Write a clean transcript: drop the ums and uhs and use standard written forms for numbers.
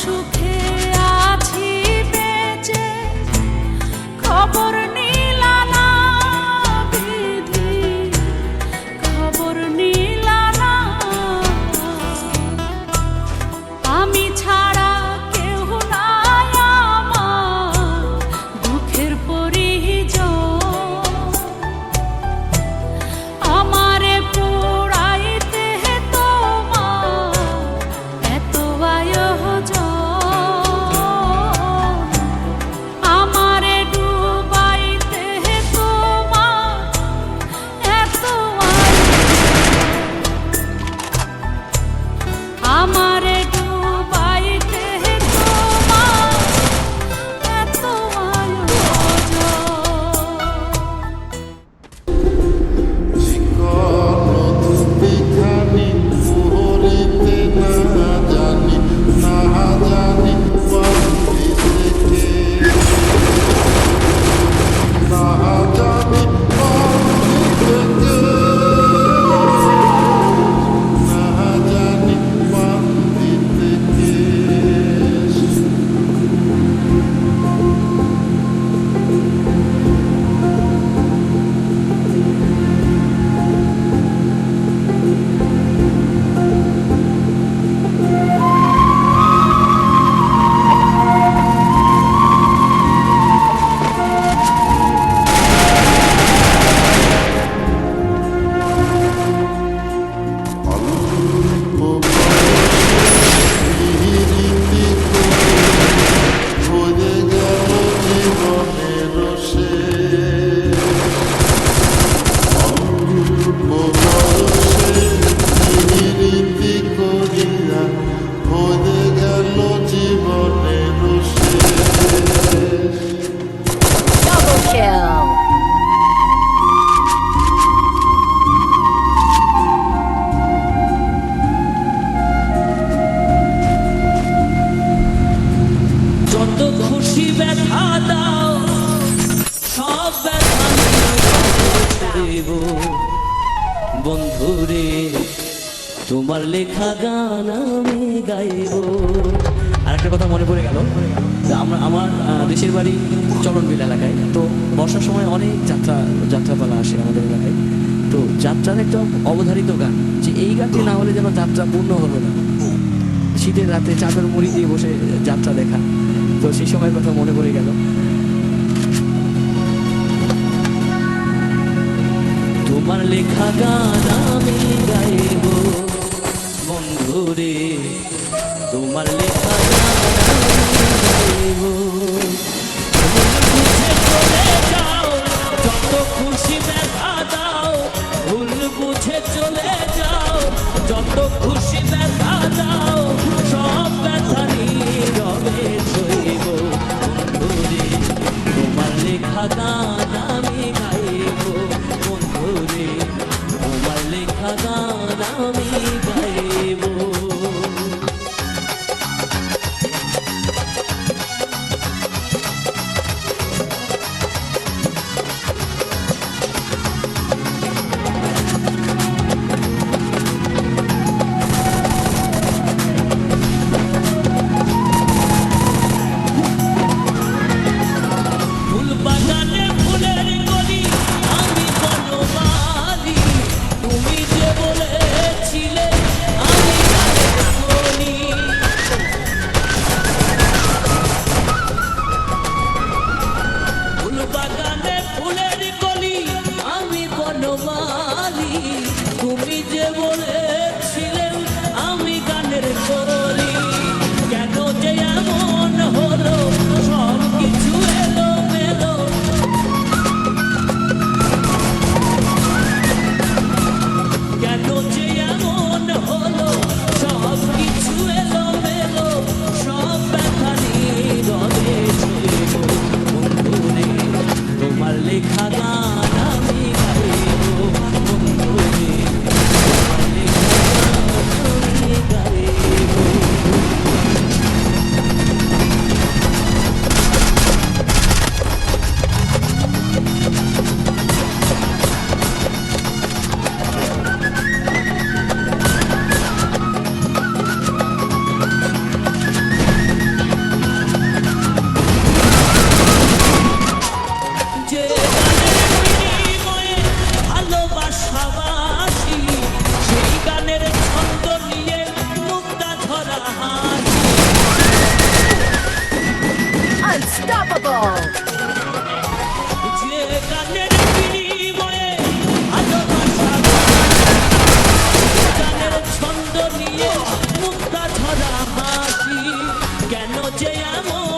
সুখে আছি বেঁচে, খবর নিলা না বিধি, খবর নিলা না। আমি ছাড়া কেউ নাই আমার দুঃখের পরিজন, আমারে পোড়াইতে তোমার এত আয়োজন, আমারে ডুবাইতে তোমার এত আমারে ডুবাইতে তোমার এত আয়োজন। যত খুশি ব্যথা দাও সব ব্যথা দেব বন্ধুরে, তোমার লেখা গান আমি গাইব। আর একটা কথা মনে পড়ে গেল, আমার দেশের বাড়ি চরণবিল এলাকায়। তো বর্ষার সময় অনেক যাত্রাপালা আসে আমাদের এলাকায়। তো যাত্রার একটা অবধারিত গান, যে এই গানটি না হলে যেন যাত্রা পূর্ণ হলো না। শীতের রাতে চাদর মুড়ি দিয়ে বসে যাত্রা দেখা, তো সেই সময়ের কথা মনে পড়ে গেল। তোমার লেখা গান আমি গাইব বন্ধুরে, তোমার লেখা গান আমি গাইব। চলে যাও যত খুশি ব্যথা দাও, ভুল বুঝে চলে যাও যত খুশি ব্যথা দাও, সব ব্যথা নীরবে সইব বন্ধুরে, তোমার লেখা গান আমি গাইব বন্ধুরে, তোমার লেখা গান আমি গাইব। Unstoppable! যে গানের বিনিময়ে ভালোবাসা গানের ছন্দ নিয়ে মুক্তা ঝরা হাসি কেন যে এমন